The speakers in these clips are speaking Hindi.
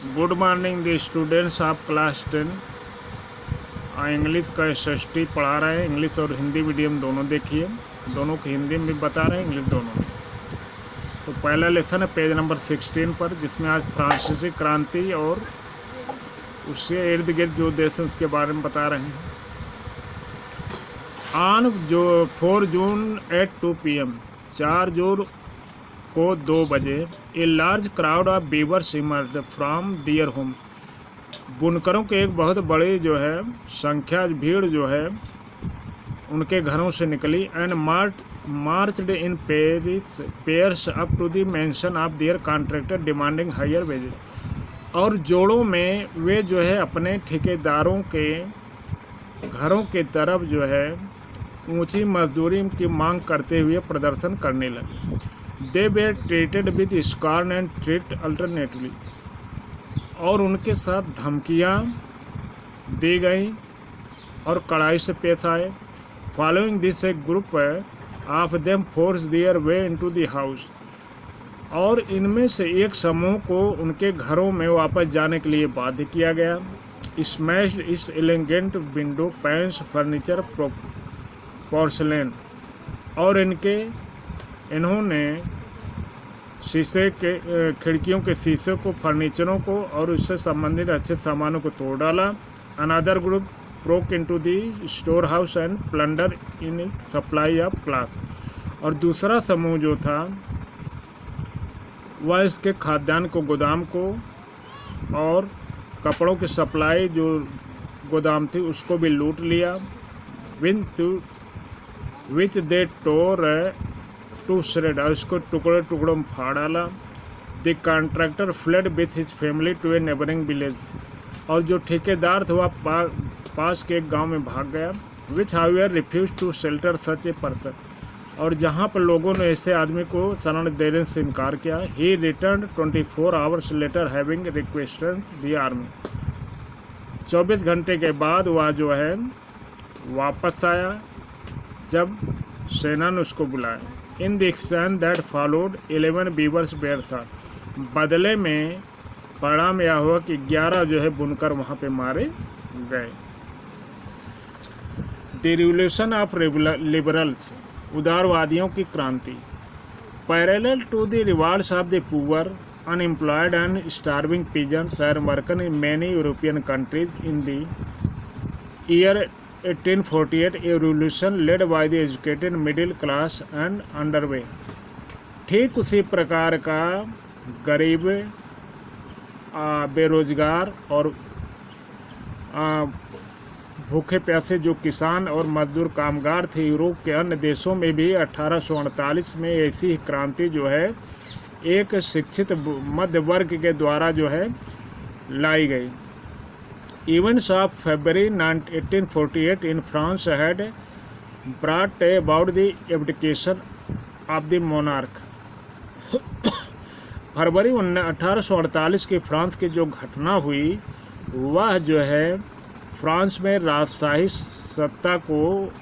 Good morning the students of class 10। English का SST पढ़ा रहे हैं। इंग्लिश और हिंदी मीडियम दोनों देखिए, दोनों को हिंदी में बताहैं, इंग्लिश दोनों में। तो पहला लेसन है पेज नंबर 16 पर, जिसमें आज फ्रांसीसी क्रांति और उससे इर्द गिर्द जो देश हैं उसके बारे में बता रहे हैं। ऑन 4 जून एट 2 PM 4 जून को 2 बजे a large crowd of weavers emerged from their home. बुनकरों के एक बहुत बड़ी जो है संख्या भीड़ जो है उनके घरों से निकली and marched in pairs up to the mansion of their contractor demanding higher wages. और जोड़ों में वे जो है अपने ठेकेदारों के घरों की तरफ जो है ऊंची मजदूरी की मांग करते हुए प्रदर्शन करने लगे। They were treated with scorn and treat alternatively. और उनके साथ धमकियाँ दी गई और कड़ाई से पेश आए। Following this a group of them force their way into the house. और इनमें से एक समूह को उनके घरों में वापस जाने के लिए बाध्य किया गया। स्मैश्ड इस एलिगेंट विंडो पैंस फर्नीचर पोर्सलेन। और इन्होंने शीशे के खिड़कियों के शीशे को, फर्नीचरों को और उससे संबंधित अच्छे सामानों को तोड़ डाला। Another group broke into the store house and plunder in supply of cloth. और दूसरा समूह जो था वह इसके खाद्यान्न को, गोदाम को और कपड़ों की सप्लाई जो गोदाम थी उसको भी लूट लिया। Which they tore to shred. और इसको टुकड़े टुकड़ों में फाड़ डाला। The contractor fled with his family to a neighbouring village. और जो ठेकेदार था वह पास के एक गांव में भाग गया। Which however refuse to shelter such a person. और जहां पर लोगों ने ऐसे आदमी को शरण देने से इनकार किया। He return 24 hours later having requested the army. 24 घंटे के बाद वह जो है वापस आया जब सेना ने उसको बुलाया। In the exchange that followed 11 weavers were shot. बदले में परिणाम यह हुआ कि 11 जो है बुनकर वहाँ पे मारे गए। The revolution of liberals. उदारवादियों की क्रांति। Parallel to the revolts of the poor, unemployed and starving peasants and worker in many European countries in the year 1848 a revolution led by the educated middle class and underway। ठीक उसी प्रकार का गरीब, बेरोजगार और भूखे प्यासे जो किसान और मजदूर कामगार थे यूरोप के अन्य देशों में भी 1848 में ऐसी ही क्रांति जो है एक शिक्षित मध्य वर्ग के द्वारा जो है लाई गई। Events of February 1848 in France had brought about the abdication of the monarch। फरवरी 1848 की फ्रांस की जो घटना हुई वह जो है फ्रांस में राजशाही सत्ता को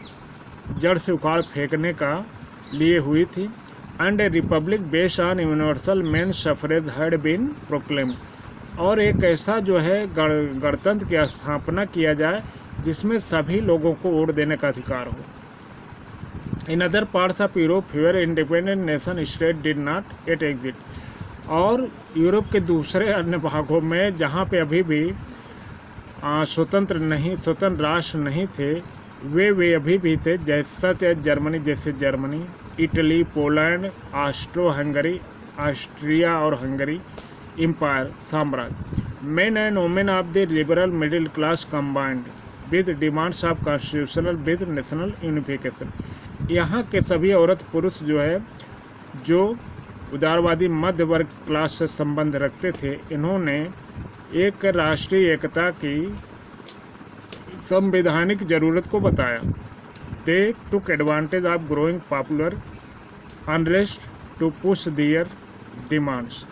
जड़ से उखाड़ फेंकने का लिए हुई थी। And a republic based on universal men suffrage had been proclaimed. और एक ऐसा जो है गणतंत्र की स्थापना किया जाए जिसमें सभी लोगों को वोट देने का अधिकार हो। In other parts of Europe where independent nation state did not yet exist. और यूरोप के दूसरे अन्य भागों में जहाँ पे अभी भी स्वतंत्र राष्ट्र नहीं थे वे अभी भी थे, जैसे जर्मनी, इटली, पोलैंड, ऑस्ट्रिया और हंगरी एम्पायर साम्राज्य। Main and women of the liberal middle class combined with demands of constitutional with national unification. यहाँ के सभी औरत पुरुष जो है जो उदारवादी मध्य वर्ग क्लास से संबंध रखते थे, इन्होंने एक राष्ट्रीय एकता की संवैधानिक जरूरत को बताया। They took advantage of growing popular unrest to push their demands.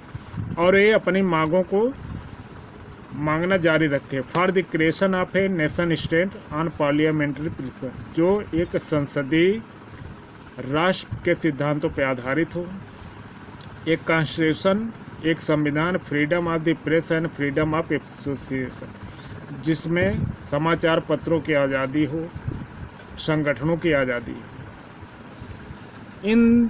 और ये अपनी मांगों को मांगना जारी रखे। For the creation of a nation state on parliamentary principle, जो एक संसदीय राष्ट्र के सिद्धांतों पर आधारित हो। एक कॉन्स्टिट्यूशन एक संविधान, freedom of the press and freedom of association, जिसमें समाचार पत्रों की आज़ादी हो, संगठनों की आज़ादी हो। In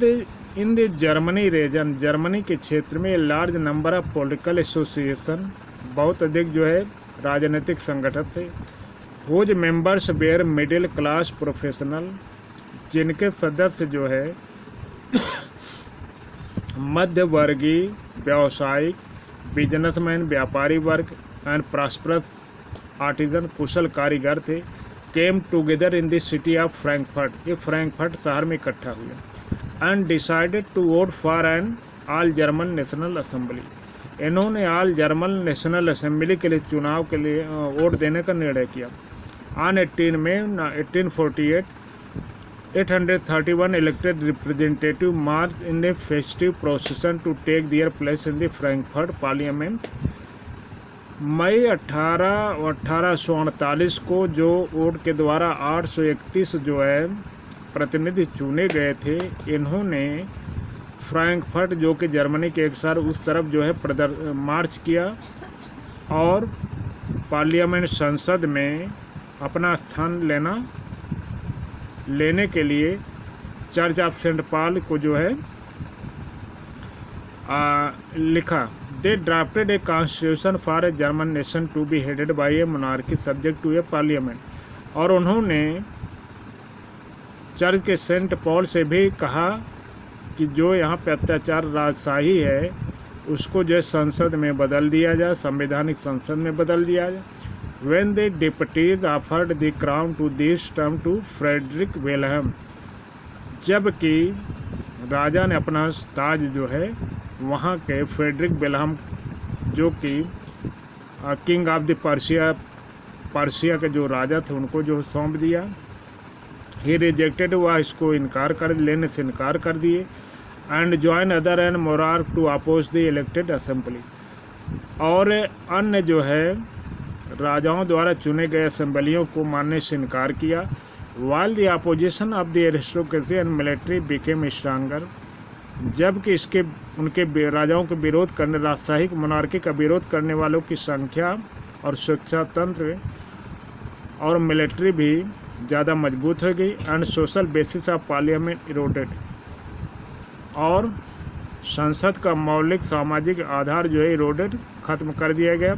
the Germany region, Germany के क्षेत्र में large number of political association, बहुत अधिक जो है राजनीतिक संगठन थे। Whose members were middle class professional, जिनके सदस्य जो है मध्य वर्गीय, व्यावसायिक, बिजनेसमैन, व्यापारी वर्ग एंड प्रॉस्परस आर्टिजन, कुशल कारीगर थे। Came together in the city of Frankfurt, ये फ्रैंकफर्ट शहर में इकट्ठा हुए। And decided to vote for an all German national assembly, इन्होंने ऑल जर्मन नेशनल असेंबली के लिए चुनाव के लिए वोट देने का निर्णय किया। On 18 May 1848 831 elected representative marched in a festive procession to take their place in the Frankfurt Parliament। मई 1848 को जो वोट के द्वारा 831 जो है प्रतिनिधि चुने गए थे, इन्होंने फ्रैंकफर्ट जो कि जर्मनी के एक शहर उस तरफ जो है मार्च किया और पार्लियामेंट संसद में अपना स्थान लेने के लिए चर्च ऑफ सेंट पॉल को जो है लिखा। They drafted a constitution for a German nation to be headed by a monarchy subject to a parliament, और उन्होंने चर्च के सेंट पॉल से भी कहा कि जो यहाँ पे अत्याचार राजशाही है उसको जो है संसद में बदल दिया जाए, संवैधानिक संसद में बदल दिया जाए। When the deputies offered the crown to this term to Friedrich Wilhelm, जबकि राजा ने अपना ताज जो है वहाँ के फ्रेडरिक विल्हेम जो कि किंग ऑफ द पर्शिया के जो राजा थे उनको जो सौंप दिया। ही रिजेक्टेड, वह इसको लेने से इनकार कर दिए। And join other and more are to oppose the elected assembly, और अन्य जो है राजाओं द्वारा चुने गए असेंबलियों को मानने से इनकार किया। While the opposition of the aristocracy and military became stronger, जबकि उनके राजाओं के विरोध करने, राजशाही मोनार्की का विरोध करने वालों की संख्या और शिक्षा तंत्र और मिलिट्री भी ज़्यादा मजबूत हो गई। And social basis of parliament eroded, और संसद का मौलिक सामाजिक आधार जो है इरोडेड, खत्म कर दिया गया।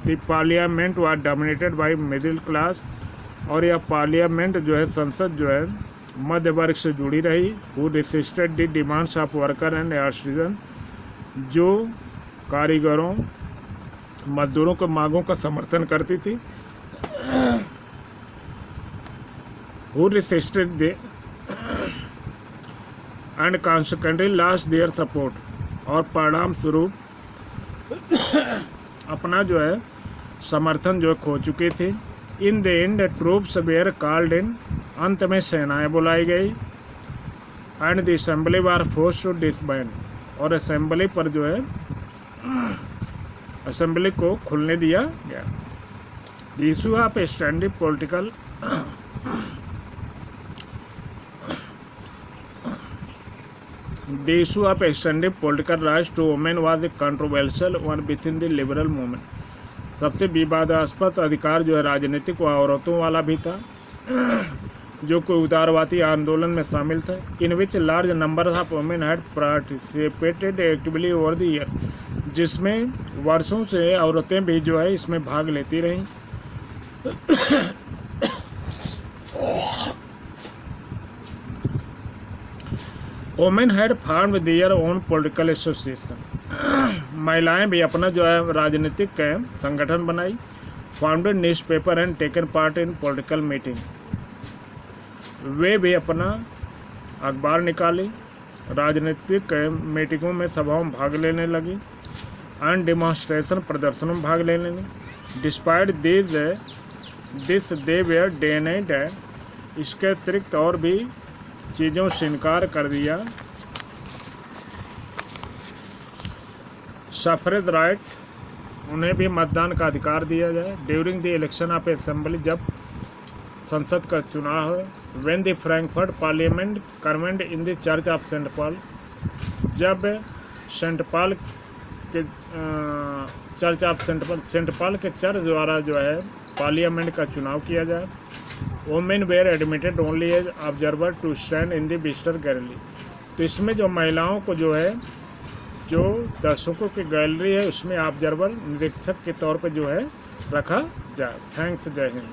The parliament was dominated by middle class, और यह पार्लियामेंट जो है संसद जो है मध्य वर्ग से जुड़ी रही। Who resisted the demands of worker and artisan, जो कारीगरों मजदूरों के मांगों का समर्थन करती थी। Who resisted the and consequently lost their support, और परिणाम स्वरूप अपना जो है समर्थन जो खो चुके थे। In the end troops were called in, अंत में सेनाएं बुलाई गई। And the assembly was forced to disband, और असेंबली पर जो है असेंबली को खुलने दिया गया। The issue of standing political The issue of extending political rights to women was a controversial one within the liberal movement। सबसे विवादास्पद अधिकार जो है राजनीतिक व औरतों वाला भी था, जो कोई उदारवादी आंदोलन में शामिल था। In which large number of women had participated actively over the year, जिसमें वर्षों से औरतें भी जो है इसमें भाग लेती रहीं। Women had formed their own political association, महिलाएं भी अपना जो है राजनीतिक संगठन बनाई। Founded newspaper and taken part in political meeting, वे भी अपना अखबार निकाली, राजनीतिक मीटिंगों में सभाओं में भाग लेने लगी। एंड डिमॉन्स्ट्रेशन, प्रदर्शनों में भाग लेने लगी। Despite this they were denied, इसके अतिरिक्त और भी चीज़ों से इनकार कर दिया। सफरेज राइट, उन्हें भी मतदान का अधिकार दिया जाए। During the election of assembly, जब संसद का चुनाव हो। When the Frankfurt parliament convened in the church of Saint Paul, जब सेंट पॉल के चर्च ऑफ सेंट पॉल के चर्च द्वारा जो है पार्लियामेंट का चुनाव किया जाए। Women were admitted only as observer to stand in the visitor gallery. तो इसमें जो महिलाओं को जो है जो दर्शकों की गैलरी है उसमें ऑब्जर्वर निरीक्षक के तौर पे जो है रखा जाए। थैंक्स, जय हिंद।